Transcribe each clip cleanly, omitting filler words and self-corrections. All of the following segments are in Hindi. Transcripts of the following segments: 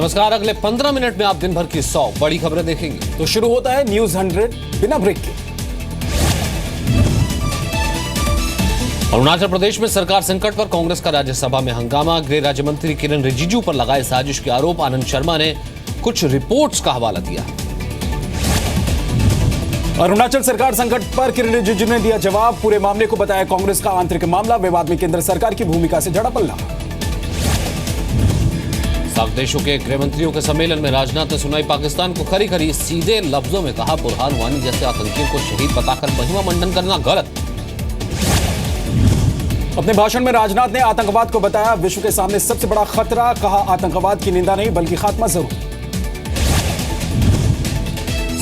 नमस्कार। अगले 15 मिनट में आप दिन भर की 100 बड़ी खबरें देखेंगे। तो शुरू होता है न्यूज 100 बिना ब्रेक के। अरुणाचल प्रदेश में सरकार संकट पर कांग्रेस का राज्यसभा में हंगामा। गृह राज्य मंत्री किरण रिजिजू पर लगाए साजिश के आरोप। आनंद शर्मा ने कुछ रिपोर्ट्स का हवाला दिया। अरुणाचल सरकार संकट पर किरण रिजिजू ने दिया जवाब। पूरे मामले को बताया कांग्रेस का आंतरिक मामला। विवाद में केंद्र सरकार की भूमिका से झड़ा पल्ला। सार्क देशों के गृह मंत्रियों के सम्मेलन में राजनाथ ने सुनाई पाकिस्तान को खरी खरी। सीधे लफ्जों में कहा, बुरहान वानी जैसे आतंकियों को शहीद बताकर महिमा मंडन करना गलत। अपने भाषण में राजनाथ ने आतंकवाद को बताया विश्व के सामने सबसे बड़ा खतरा। कहा, आतंकवाद की निंदा नहीं बल्कि खात्मा जरूर।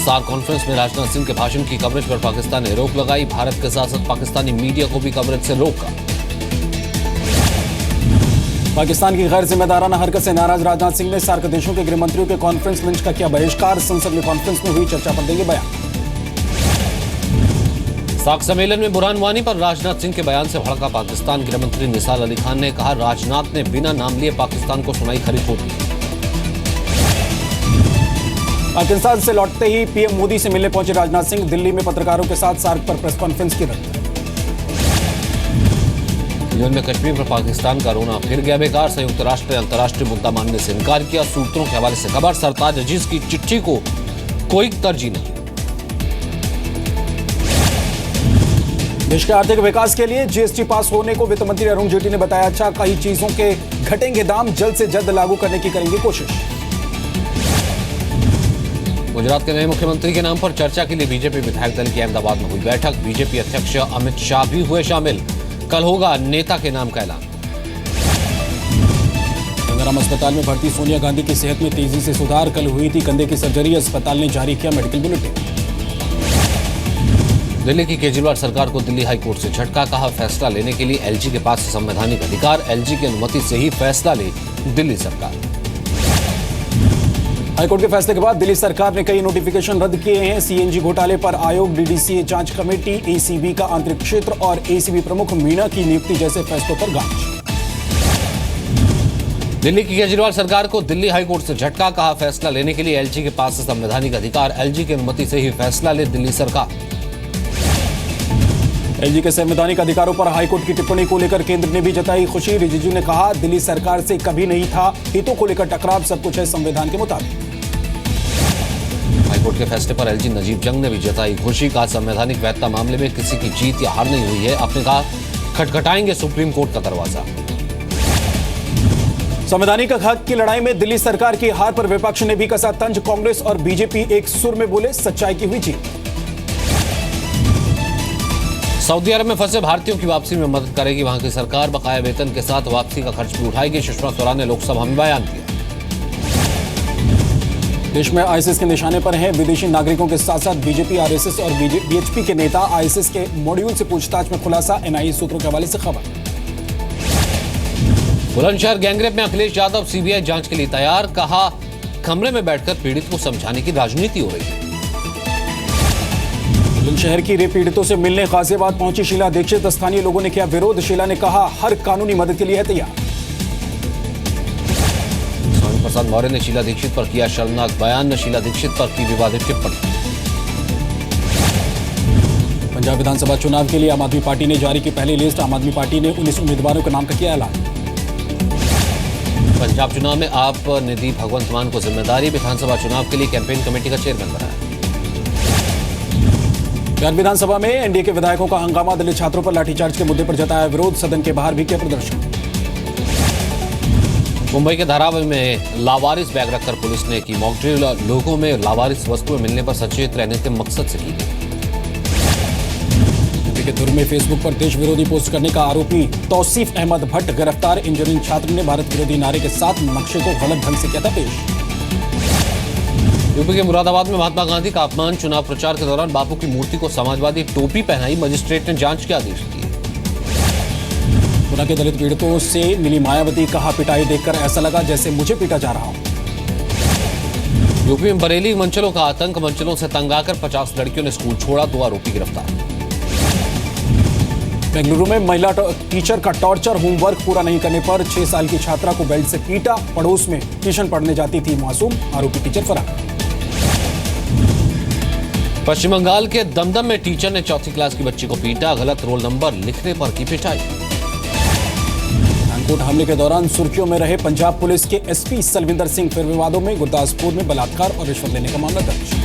सार्क कॉन्फ्रेंस में राजनाथ सिंह के भाषण की कवरेज पर पाकिस्तान ने रोक लगाई। भारत के साथ साथ पाकिस्तानी मीडिया को भी कवरेज से रोका। पाकिस्तान की गैर जिम्मेदाराना हरकत से नाराज राजनाथ सिंह ने सार्क देशों के गृह मंत्रियों के कॉन्फ्रेंस मंच का किया बहिष्कार। संसद में कॉन्फ्रेंस में हुई चर्चा पर देंगे बयान। सार्क सम्मेलन में बुरहान वानी पर राजनाथ सिंह के बयान से भड़का पाकिस्तान। गृह मंत्री निसार अली खान ने कहा, राजनाथ ने बिना नाम लिए पाकिस्तान को सुनाई खरी खोटी। पाकिस्तान से लौटते ही पीएम मोदी से मिलने पहुंचे राजनाथ सिंह। दिल्ली में पत्रकारों के साथ सार्क पर प्रेस कॉन्फ्रेंस की रद्द। यूएन में कश्मीर पर पाकिस्तान का रोना फिर गया बेकार। संयुक्त राष्ट्र ने अंतर्राष्ट्रीय मुद्दा मानने से इनकार किया। सूत्रों के हवाले से खबर, सरताज अजीज की चिट्ठी को कोई तरजीह नहीं। देश के आर्थिक विकास के लिए जीएसटी पास होने को वित्त मंत्री अरुण जेटली ने बताया अच्छा। कई चीजों के घटेंगे दाम, जल्द से जल्द लागू करने की करेंगे कोशिश। गुजरात के नए मुख्यमंत्री के नाम पर चर्चा के लिए बीजेपी विधायक दल की अहमदाबाद में हुई बैठक। बीजेपी अध्यक्ष अमित शाह भी हुए शामिल। कल होगा नेता के नाम का ऐलान। गंगाराम अस्पताल में भर्ती सोनिया गांधी की सेहत में तेजी से सुधार। कल हुई थी कंधे की सर्जरी। अस्पताल ने जारी किया मेडिकल बुलेटिन। दिल्ली की केजरीवाल सरकार को दिल्ली हाई कोर्ट से झटका। कहा, फैसला लेने के लिए एलजी के पास संवैधानिक अधिकार। एलजी की अनुमति से ही फैसला ले दिल्ली सरकार। हाईकोर्ट के फैसले के बाद दिल्ली सरकार ने कई नोटिफिकेशन रद्द किए हैं। सीएनजी घोटाले पर आयोग, डीडीसीए जांच कमेटी, एसीबी का आंतरिक क्षेत्र और एसीबी प्रमुख मीणा की नियुक्ति जैसे फैसलों पर गांज। दिल्ली की केजरीवाल सरकार को दिल्ली हाईकोर्ट से झटका। कहा, फैसला लेने के लिए एलजी के पास संवैधानिक अधिकार। एलजी की अनुमति से ही फैसला ले दिल्ली सरकार। एलजी के संवैधानिक अधिकारों पर हाईकोर्ट की टिप्पणी को लेकर केंद्र ने भी जताई खुशी। रिजिजू ने कहा, दिल्ली सरकार से कभी नहीं था हितों को लेकर टकराव, सब कुछ है संविधान के मुताबिक। हाईकोर्ट के फैसले पर एलजी नजीब जंग ने भी जताई खुशी। कहा, संवैधानिक वैधता मामले में किसी की जीत या हार नहीं हुई है। आपने कहा, खटखटाएंगे सुप्रीम कोर्ट का दरवाजा। संवैधानिक हक की लड़ाई में दिल्ली सरकार की हार पर विपक्ष ने भी कसा तंज। कांग्रेस और बीजेपी एक सुर में बोले, सच्चाई की हुई जीत। सऊदी अरब में फंसे भारतीयों की वापसी में मदद करेगी वहां की सरकार। बकाया वेतन के साथ वापसी का खर्च भी उठाएगी। सुषमा स्वराज ने लोकसभा में बयान दिया। देश में आईएसआईएस के निशाने पर हैं विदेशी नागरिकों के साथ साथ बीजेपी, आरएसएस और बीएचपी के नेता। आईएसआईएस के मॉड्यूल से पूछताछ में खुलासा। एनआईए सूत्रों के हवाले से खबर। बुलंदशहर गैंगरेप में अखिलेश यादव सीबीआई जांच के लिए तैयार। कहा, कमरे में बैठकर पीड़ित को समझाने की राजनीति हो रही है। बुलंदशहर की रेप पीड़ितों से मिलने गाजियाबाद पहुंची शीला दीक्षित। स्थानीय लोगों ने किया विरोध। शीला ने कहा, हर कानूनी मदद के लिए है तैयार। स्वामी प्रसाद मौर्य ने शीला दीक्षित पर किया शर्मनाक बयान। शीला दीक्षित पर की विवादित टिप्पणी। पंजाब विधानसभा चुनाव के लिए आम आदमी पार्टी ने जारी की पहली लिस्ट। आम आदमी पार्टी ने 19 उम्मीदवारों के नाम का किया ऐलान। पंजाब चुनाव में आप ने दी भगवंत मान को जिम्मेदारी। विधानसभा चुनाव के लिए कैंपेन कमेटी का चेयरमैन बनाया। बिहार विधानसभा में एनडीए के विधायकों का हंगामा। दलित छात्रों पर लाठीचार्ज के मुद्दे पर जताया विरोध। सदन के बाहर भी किया प्रदर्शन। मुंबई के धारावी में लावारिस बैग रखकर पुलिस ने की मॉक ड्रिल। लोगों में लावारिस वस्तुएं मिलने पर सचेत रहने के मकसद से की गई। यूपी के दुर्ग में फेसबुक पर देश विरोधी पोस्ट करने का आरोपी तौसीफ अहमद भट्ट गिरफ्तार। इंजीनियरिंग छात्र ने भारत विरोधी नारे के साथ नक्शे को गलत ढंग से किया था पेश। यूपी के मुरादाबाद में महात्मा गांधी का अपमान। चुनाव प्रचार के दौरान बापू की मूर्ति को समाजवादी टोपी पहनाई। मजिस्ट्रेट ने जांच के आदेश दिए। गुना के दलित पीड़ितों से मिली मायावती। कहा, पिटाई देखकर ऐसा लगा जैसे मुझे पीटा जा रहा हो। यूपी में बरेली मंचलों का आतंक। मंचलों से तंग आकर 50 लड़कियों ने स्कूल छोड़ा। 2 आरोपी गिरफ्तार। बेंगलुरु में महिला टीचर का टॉर्चर, होमवर्क पूरा नहीं करने पर 6 साल की छात्रा को बेल्ट से पीटा। पड़ोस में ट्यूशन पढ़ने जाती थी मासूम, आरोपी टीचर फरार। पश्चिम बंगाल के दमदम में टीचर ने 4वीं क्लास की बच्ची को पीटा, गलत रोल नंबर लिखने पर की पिटाई। पठानकोट हमले के दौरान सुर्खियों में रहे पंजाब पुलिस के एसपी सलविंदर सिंह, फिर विवादों में। गुरदासपुर में बलात्कार और रिश्वत लेने का मामला दर्ज।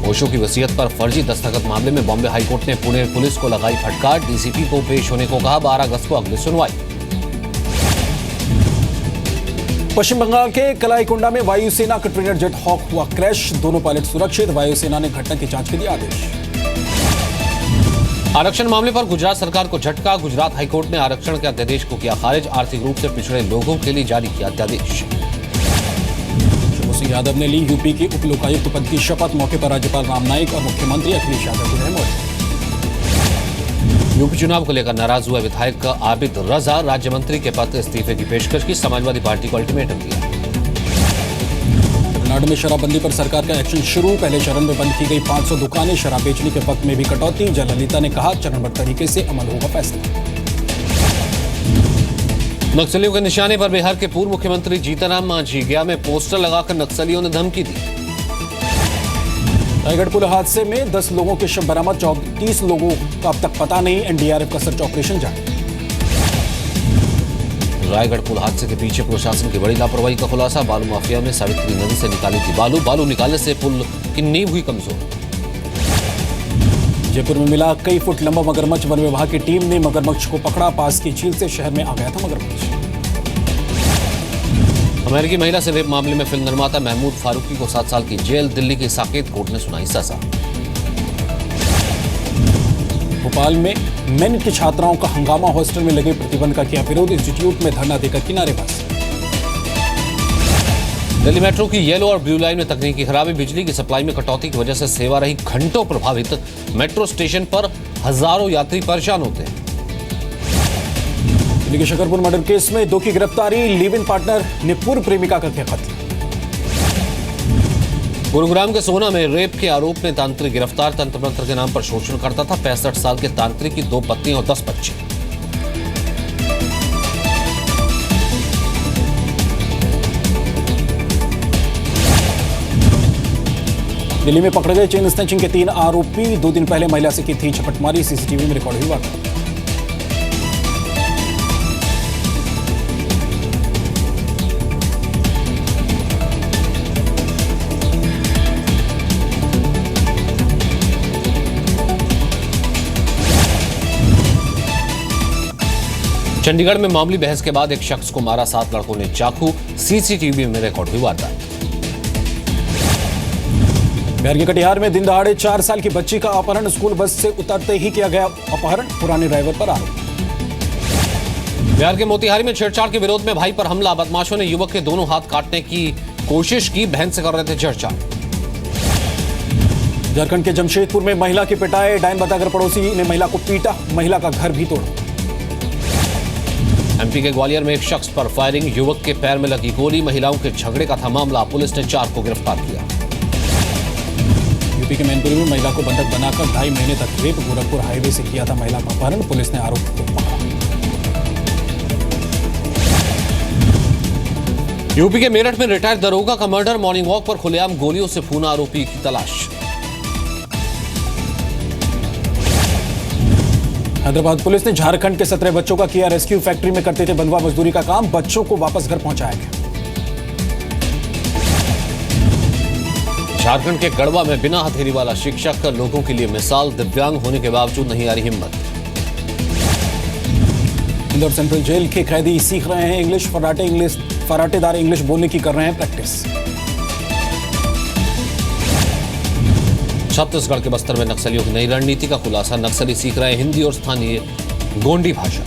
ओशो की वसीयत पर फर्जी दस्तखत मामले में बॉम्बे हाईकोर्ट ने पुणे पुलिस को लगाई फटकार। डीसीपी को पेश होने को कहा, 12 अगस्त को अगली सुनवाई। पश्चिम बंगाल के कलाईकुंडा में वायुसेना का ट्रेनर जेट हॉक हुआ क्रैश, दोनों पायलट सुरक्षित। वायुसेना ने घटना की जांच के दिए आदेश। आरक्षण मामले पर गुजरात सरकार को झटका, गुजरात हाईकोर्ट ने आरक्षण के अध्यादेश को किया खारिज। आर्थिक रूप से पिछड़े लोगों के लिए जारी किया अध्यादेश। शिवराज यादव ने ली यूपी के उप लोकायुक्त पद की शपथ, मौके पर राज्यपाल राम नाईक और मुख्यमंत्री अखिलेश यादव भी रहे मौजूद। यूपी चुनाव को लेकर नाराज हुआ विधायक आबिद रजा, राज्य मंत्री के पद इस्तीफे की पेशकश की, समाजवादी पार्टी को अल्टीमेटम दिया। तमिलनाडु में शराबबंदी पर सरकार का एक्शन शुरू, पहले चरण में बंद की गई 500 दुकानें, शराब बेचने के वक्त में भी कटौती। जयललिता ने कहा, चरणबद्ध तरीके से अमल होगा फैसला। नक्सलियों के निशाने पर बिहार के पूर्व मुख्यमंत्री जीतनराम मांझी, गया में पोस्टर लगाकर नक्सलियों ने धमकी दी। रायगढ़ पुल हादसे में 10 लोगों के शव बरामद, 34 लोगों का अब तक पता नहीं। एनडीआरएफ का सर्च ऑपरेशन जारी। रायगढ़ पुल हादसे के पीछे प्रशासन की बड़ी लापरवाही का खुलासा, बालू माफिया ने सावित्री नदी से निकाली थी बालू निकालने से पुल की नींव हुई कमजोर। जयपुर में मिला कई फुट लंबा मगरमच्छ, वन विभाग की टीम ने मगरमच्छ को पकड़ा, पास की झील से शहर में आ गया था मगरमच्छ। अमेरिकी महिला से रेप मामले में फिल्म निर्माता महमूद फारूकी को 7 साल की जेल, दिल्ली की साकेत कोर्ट ने सुनाई सजा। भोपाल में मेरिट की छात्राओं का हंगामा, हॉस्टल में लगे प्रतिबंध का किया विरोध, इंस्टीट्यूट में धरना देकर किनारेबाजी। दिल्ली मेट्रो की येलो और ब्लू लाइन में तकनीकी खराबी, बिजली की सप्लाई में कटौती की वजह से सेवा रही घंटों प्रभावित। मेट्रो स्टेशन पर हजारों यात्री परेशान होते हैं। दिल्ली के शकरपुर मर्डर केस में 2 की गिरफ्तारी, लिव इन पार्टनर ने पूर्व प्रेमिका का किया कत्ल। गुरुग्राम के सोना में रेप के आरोप में तांत्रिक गिरफ्तार, तंत्र मंत्र के नाम पर शोषण करता था। 65 साल के तांत्रिक की 2 पत्नियां और 10 बच्चे। दिल्ली में पकड़े गए चेन स्नैचिंग के 3 आरोपी, 2 दिन पहले महिला से की थी झपटमारी, सीसीटीवी में रिकॉर्ड हुई वारदात। चंडीगढ़ में मामूली बहस के बाद एक शख्स को मारा, 7 लड़कों ने चाकू, सीसीटीवी में रिकॉर्ड हुई वारदात। बिहार के कटिहार में दिन दहाड़े 4 साल की बच्ची का अपहरण, स्कूल बस से उतरते ही किया गया अपहरण, पुराने ड्राइवर पर आरोप। बिहार के मोतिहारी में छेड़छाड़ के विरोध में भाई पर हमला, बदमाशों ने युवक के दोनों हाथ काटने की कोशिश की, बहन से कर रहे थे छेड़छाड़। झारखंड के जमशेदपुर में महिला की पिटाई, डायन बताकर पड़ोसी ने महिला को पीटा, महिला का घर भी तोड़ा। एमपी के ग्वालियर में एक शख्स पर फायरिंग, युवक के पैर में लगी गोली, महिलाओं के झगड़े का था मामला, पुलिस ने 4 को गिरफ्तार किया। यूपी के मैनपुरी में महिला को बंधक बनाकर 2.5 महीने तक रेप, गोरखपुर हाईवे से किया था महिला का अपहरण, पुलिस ने आरोपी को पकड़ा। यूपी के मेरठ में रिटायर्ड दरोगा का मर्डर, मॉर्निंग वॉक पर खुलेआम गोलियों से फूना, आरोपी की तलाश। हैदराबाद पुलिस ने झारखंड के 17 बच्चों का किया रेस्क्यू, फैक्ट्री में करते थे बंधुआ मजदूरी का काम, बच्चों को वापस घर पहुंचाया गया। झारखंड के गढ़वा में बिना हथेली वाला शिक्षक, लोगों के लिए मिसाल, दिव्यांग होने के बावजूद नहीं आ रही हिम्मत। इंदौर सेंट्रल जेल के कैदी सीख रहे हैं इंग्लिश, फराटेदार इंग्लिश बोलने की कर रहे हैं प्रैक्टिस। छत्तीसगढ़ के बस्तर में नक्सलियों की नई रणनीति का खुलासा, नक्सली सीख रहे हैं हिंदी और स्थानीय गोंडी भाषा।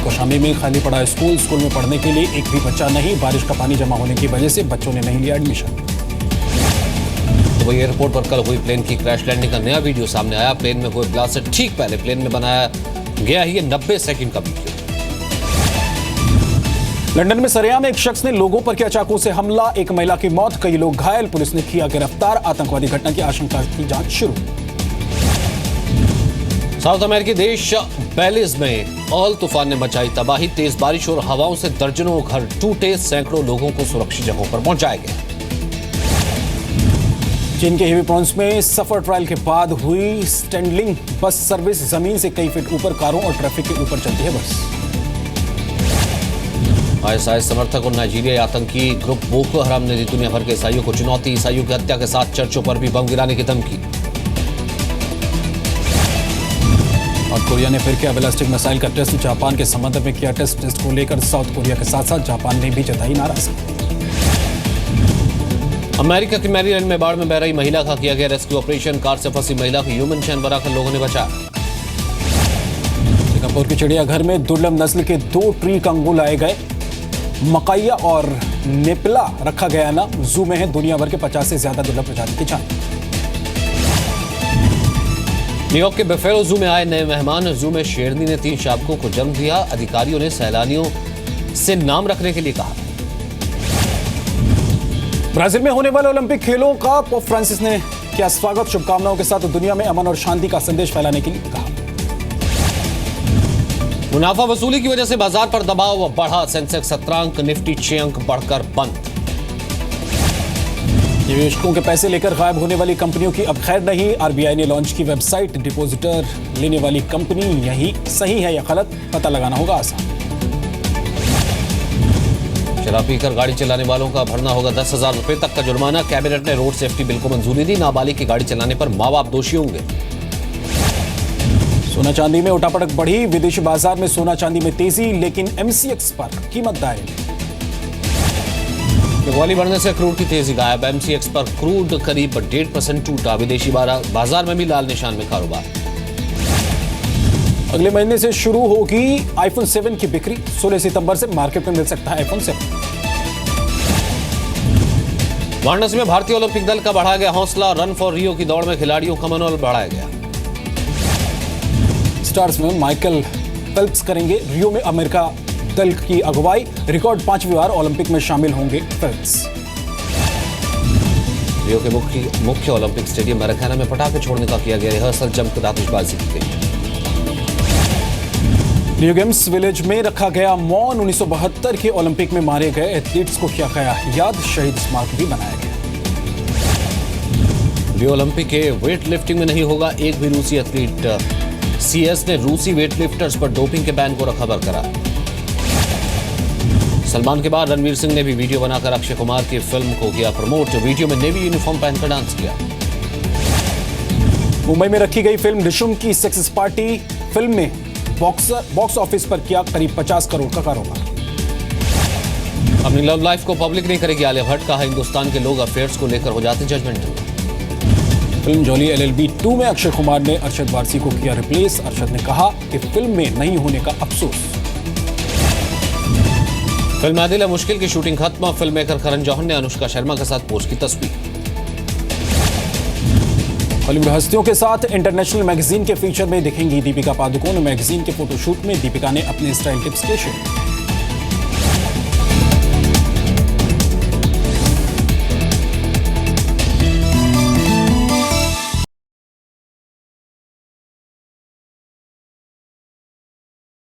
कौशाम्बी में खाली पड़ा स्कूल में पढ़ने के लिए एक भी बच्चा नहीं, बारिश का पानी जमा होने की वजह से बच्चों ने नहीं लिया एडमिशन। दुबई एयरपोर्ट पर कल हुई प्लेन की क्रैश लैंडिंग का नया वीडियो सामने आया, प्लेन में हुए ब्लास्ट से ठीक पहले प्लेन में बनाया गया ये 90 सेकंड का वीडियो। लंदन में सरेआम एक शख्स ने लोगों पर किया चाकू से हमला, एक महिला की मौत, कई लोग घायल, पुलिस ने किया गिरफ्तार, आतंकवादी घटना की आशंका की जांच शुरू। साउथ अमेरिकी देश बेलिज में ऑल तूफान ने मचाई तबाही, तेज बारिश और हवाओं से दर्जनों घर टूटे, सैकड़ों लोगों को सुरक्षित जगहों पर पहुंचाया गया। चीन के हेवी प्रॉन्स में सफर ट्रायल के बाद हुई स्टैंडलिंग बस सर्विस, जमीन से कई फीट ऊपर कारों और ट्रैफिक के ऊपर चलती है बस। आईएसआईएस समर्थक और नाइजीरियाई आतंकी ग्रुप बोको हराम ने दी दुनिया भर के ईसाइयों को चुनौती, ईसाइयों की हत्या के साथ चर्चों पर भी बम गिराने की धमकी। और कोरिया ने फिर किया बैलिस्टिक मिसाइल का टेस्ट, जापान के समंदर में किया टेस्ट को लेकर साउथ कोरिया के साथ साथ जापान ने भी जताई नाराजगी। अमेरिका की मैरीलैंड में बाढ़ में बह रही महिला का किया गया रेस्क्यू ऑपरेशन, कार से फंसी महिला को ह्यूमन चैन बनाकर लोगों ने बचाया। सिंगापुर के चिड़ियाघर में दुर्लभ नस्ल के 2 ट्री कंगू लाए गए, मकाइया और नेपला रखा गया नाम, जू में है दुनिया भर के 50 से ज्यादा दुर्लभ प्रजाति की जान। न्यूयॉर्क के बफेलो जू में आए नए मेहमान, जू में शेरनी ने 3 शावकों को जन्म दिया, अधिकारियों ने सैलानियों से नाम रखने के लिए कहा। ब्राजील में होने वाले ओलंपिक खेलों का पोप फ्रांसिस ने किया स्वागत, शुभकामनाओं के साथ दुनिया में अमन और शांति का संदेश फैलाने के लिए कहा। मुनाफा वसूली की वजह से बाजार पर दबाव बढ़ा, सेंसेक्स 17 अंक, निफ्टी 6 अंक बढ़कर बंद। निवेशकों के पैसे लेकर गायब होने वाली कंपनियों की अब खैर नहीं, आरबीआई ने लॉन्च की वेबसाइट, डिपॉजिटर लेने वाली कंपनी यही सही है या गलत पता लगाना होगा आसान। शराब पीकर गाड़ी चलाने वालों का भरना होगा 10,000 रुपए तक का जुर्माना, कैबिनेट ने रोड सेफ्टी बिल को मंजूरी दी, नाबालिग की गाड़ी चलाने पर मां बाप दोषी होंगे। सोना चांदी में उठापटक बढ़ी, विदेशी बाजार में सोना चांदी में तेजी, लेकिन एमसीएक्स पर कीमत दायरे में। बिकवाली बढ़ने से क्रूड की तेजी गायब, एमसीएक्स पर क्रूड करीब 1.5% टूटा, विदेशी बाजार में भी लाल निशान में कारोबार। अगले महीने से शुरू होगी आईफोन 7 की बिक्री, 16 सितंबर से मार्केट में मिल सकता है आईफोन 7। वाराणसी में भारतीय ओलंपिक दल का बढ़ाया गया हौसला, रन फॉर रियो की दौड़ में खिलाड़ियों का मनोबल बढ़ाया गया। स्टार्स में माइकल फेल्प्स करेंगे रियो में अमेरिका दल की अगुवाई, रिकॉर्ड 5वीं बार ओलंपिक में शामिल होंगे फेल्प्स। रियो के मुख्य ओलंपिक स्टेडियम मैराथन में पटाखे छोड़ने का किया गया रिहर्सल, जमकर आतिशबाजी की गई। रियो गेम्स विलेज में रखा गया मौन, 1972 के ओलंपिक में मारे गए एथलीट्स को किया गया याद, शहीद स्मारक भी बनाया गया। रियो ओलंपिक के वेट लिफ्टिंग में नहीं होगा एक भी रूसी एथलीट, सीएस ने रूसी वेटलिफ्टर्स पर डोपिंग के बैन को रखा बरकरार। सलमान के बाद रणवीर सिंह ने भी वीडियो बनाकर अक्षय कुमार की फिल्म को किया प्रमोट, वीडियो में नेवी यूनिफॉर्म पहनकर डांस किया। मुंबई में रखी गई फिल्म डिशुम की सक्सेस पार्टी, फिल्म में बॉक्स ऑफिस पर किया करीब 50 करोड़ का कारोबार। अपनी लव लाइफ को पब्लिक नहीं करेगी आलिया भट्ट, कहा हिंदुस्तान के लोग अफेयर्स को लेकर हो जाते जजमेंटल। फिल्म जॉली LLB 2 में अक्षय कुमार ने अरशद वारसी को किया रिप्लेस, अरशद ने कहा कि फिल्म में नहीं होने का अफसोस। फिल्म दिल है मुश्किल की शूटिंग खत्म, फिल्म मेकर करण जौहर ने अनुष्का शर्मा के साथ पोस्ट की तस्वीर। बॉलीवुड हस्तियों के साथ इंटरनेशनल मैगजीन के फीचर में दिखेंगी दीपिका पादुकोण, मैगजीन के फोटोशूट में दीपिका ने अपने स्टाइल टिप्स के शेयर।